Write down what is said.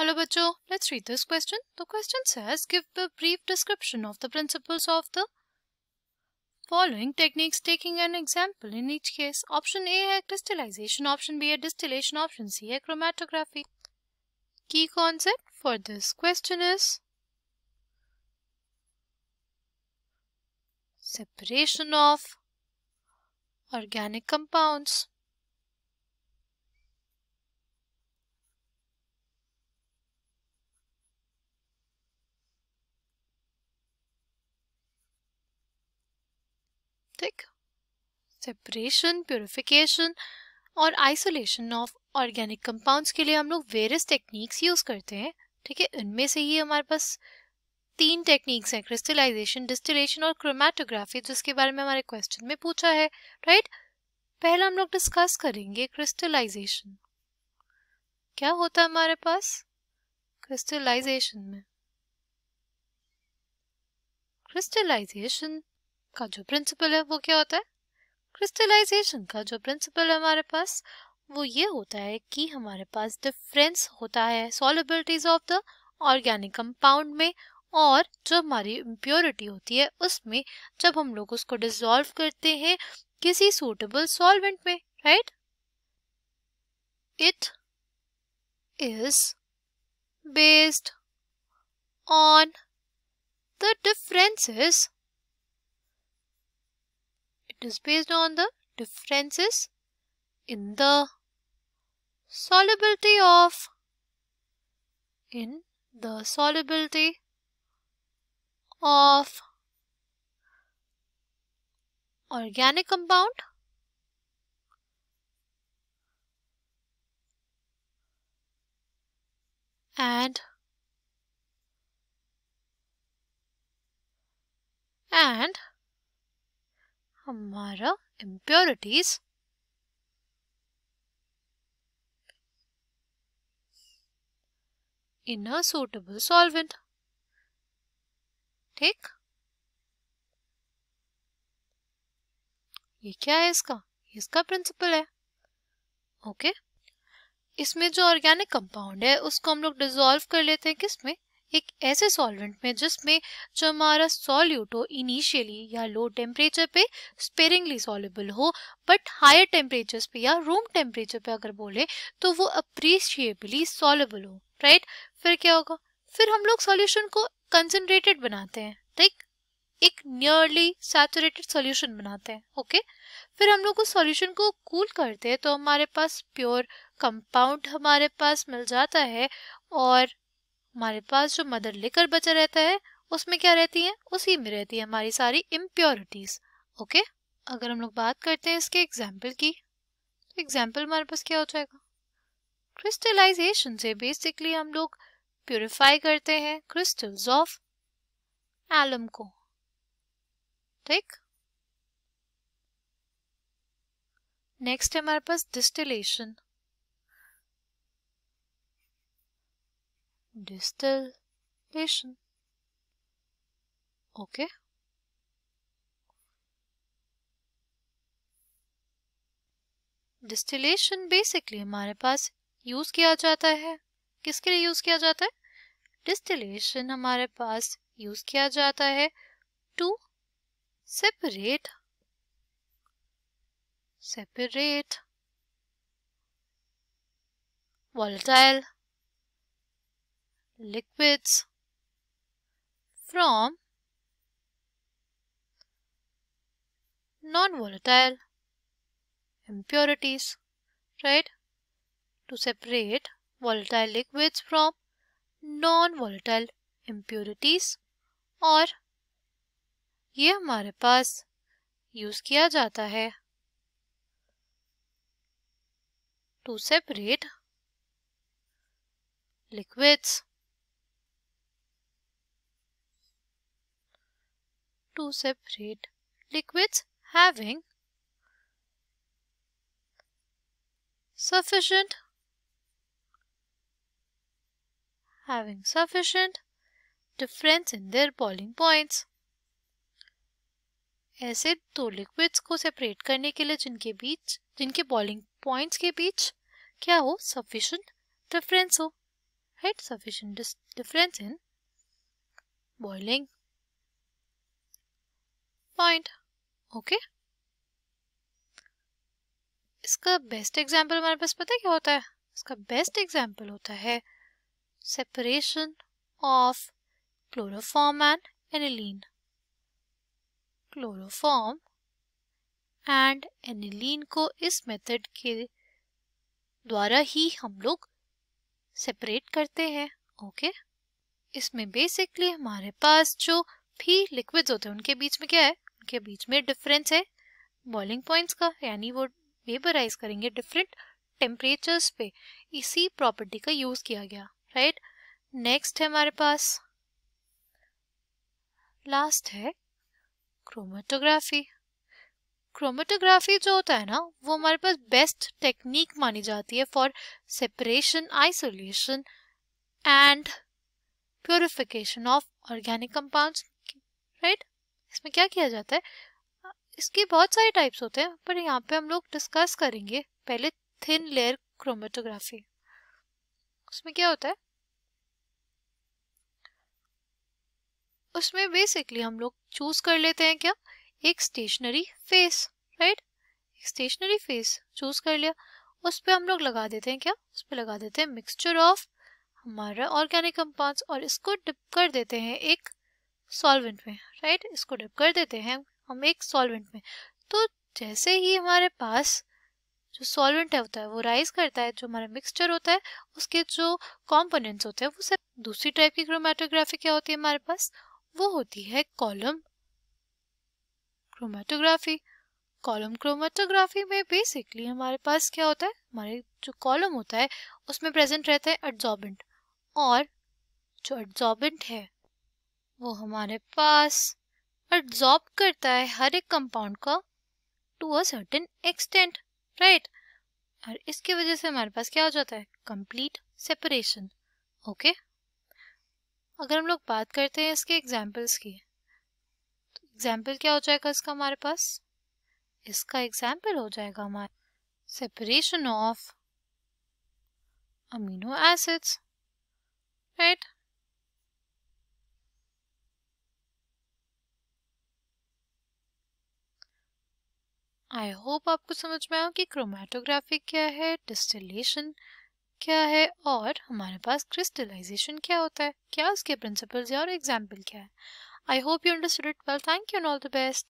Hello बच्चों, let's read this question. The question says, give a brief description of the principles of the following techniques, taking an example in each case. Option A है crystallization, option B है distillation, option C है chromatography. Key concept for this question is separation of organic compounds. ठीक, separation, purification और isolation of organic compounds के लिए हम लोग various techniques use करते हैं. ठीक है, इनमें से ही हमारे पास 3 टेक्निक्स हैं, क्रिस्टलाइजेशन, डिस्टिलेशन और क्रोमेटोग्राफी, जिसके बारे में हमारे क्वेश्चन में पूछा है. राइट, पहला हम लोग डिस्कस करेंगे क्रिस्टलाइजेशन. क्या होता है हमारे पास क्रिस्टलाइजेशन में? क्रिस्टलाइजेशन का जो प्रिंसिपल है वो क्या होता है? क्रिस्टलाइजेशन का जो प्रिंसिपल है हमारे पास वो ये होता है कि हमारे पास डिफरेंस होता है सॉल्युबिलिटीज ऑफ द ऑर्गेनिक कंपाउंड में और जो हमारी इम्प्योरिटी होती है उसमें, जब हम लोग उसको डिसॉल्व करते हैं किसी सूटेबल सॉल्वेंट में. Right, it is based on the differences. It is based on the differences in the solubility of organic compound and हमारा impurities in a suitable solvent. ठीक, ये क्या है? इसका प्रिंसिपल है. ओके, इसमें जो ऑर्गेनिक कंपाउंड है उसको हम लोग डिसॉल्व कर लेते हैं किसमें? एक ऐसे सॉल्वेंट में जिसमें जो हमारा सॉल्यूट हो इनिशियली या लो टेम्परेचर पे स्पेरिंगली सॉल्युबल हो, बट हायर टेम्परेचर्स पे या रूम टेम्परेचर पे अगर बोले तो वो अप्रिशिएबली सॉल्युबल हो. राइट, फिर क्या होगा? फिर हम लोग सॉल्यूशन को कंसंट्रेटेड बनाते हैं. ठीक, एक नियरली सैचुरेटेड सॉल्यूशन बनाते हैं. ओके, फिर हम लोग उस सॉल्यूशन को कूल करते हैं तो हमारे पास प्योर कंपाउंड हमारे पास मिल जाता है और हमारे पास जो मदर लिकर बचा रहता है उसमें क्या रहती है? उसी में रहती है हमारी सारी इम्प्योरिटीज. ओके, अगर हम लोग बात करते हैं इसके एग्जाम्पल की, तो एग्जाम्पल हमारे पास क्या हो जाएगा? क्रिस्टलाइजेशन से बेसिकली हम लोग प्यूरिफाई करते हैं क्रिस्टल्स ऑफ एलम को. ठीक, नेक्स्ट है हमारे पास डिस्टिलेशन. ओके, डिस्टिलेशन बेसिकली हमारे पास यूज किया जाता है, किसके लिए यूज किया जाता है? डिस्टिलेशन हमारे पास यूज किया जाता है to separate volatile liquids from non-volatile impurities. Right, to separate volatile liquids from non-volatile impurities, और ये हमारे पास यूज किया जाता है to separate liquids having sufficient difference in their boiling points. ऐसे दो लिक्विड्स को सेपरेट करने के लिए जिनके बॉइलिंग पॉइंट्स के बीच क्या हो? सफिशिएंट डिफरेंस हो. right? Sufficient difference in boiling point. Okay, इसका बेस्ट एग्जाम्पल हमारे पास पता है क्या होता है? इसका बेस्ट एग्जाम्पल होता है separation of chloroform and aniline. Chloroform and aniline को इस मेथड के द्वारा ही हम लोग सेपरेट करते हैं. ओके, इसमें बेसिकली हमारे पास जो भी लिक्विड्स होते हैं उनके बीच में क्या है? उनके बीच में डिफरेंस है बॉइलिंग पॉइंट्स का, यानी वो वेपराइज करेंगे डिफरेंट टेम्परेचर्स पे. इसी प्रॉपर्टी का यूज किया गया, राइट? नेक्स्ट है हमारे पास, लास्ट है क्रोमेटोग्राफी. क्रोमेटोग्राफी जो होता है ना, वो हमारे पास बेस्ट टेक्निक मानी जाती है for separation, isolation and purification of organic compounds, right? इसमें क्या किया जाता है? इसके बहुत सारे टाइप्स होते हैं, पर यहाँ पे हम लोग डिस्कस करेंगे पहले थिन लेयर क्रोमेटोग्राफी. उसमें क्या होता है? उसमें बेसिकली हम लोग चूज कर लेते हैं क्या? एक stationary phase, right? Stationary phase choose कर लिया, उस पर हम लोग लगा देते हैं क्या? उस पर लगा देते हैं मिक्सचर ऑफ हमारा ऑर्गेनिक कंपाउंड्स और इसको डिप कर देते हैं एक सॉल्वेंट में, राइट? इसको डिप कर देते हैं हम एक सॉल्वेंट में. तो जैसे ही हमारे पास जो सॉल्वेंट होता है वो राइज करता है, जो हमारा मिक्सचर होता है उसके जो कंपोनेंट्स होते हैं वो सब. दूसरी टाइप की क्रोमेटोग्राफी क्या होती है हमारे पास? वो होती है कॉलम क्रोमेटोग्राफी. कॉलम क्रोमेटोग्राफी में बेसिकली हमारे पास क्या होता है? हमारे जो कॉलम होता है उसमें प्रेजेंट रहता है एड्सॉर्बेंट, और जो एड्सॉर्बेंट है वो हमारे पास एड्सॉर्ब करता है हर एक कंपाउंड का to a certain extent, right? और इसकी वजह से हमारे पास क्या हो जाता है? Complete separation. ओके, अगर हम लोग बात करते हैं इसके एग्जाम्पल्स की, तो एग्जाम्पल क्या हो जाएगा इसका हमारे पास? इसका एग्जाम्पल हो जाएगा हमारा separation of amino acids, right? I hope आपको समझ में आया कि क्रोमेटोग्राफी क्या है, डिस्टिलेशन क्या है, और हमारे पास क्रिस्टलाइजेशन क्या होता है, क्या उसके प्रिंसिपल्स है और एग्जाम्पल क्या है. I hope you understood it well. Thank you and all the best.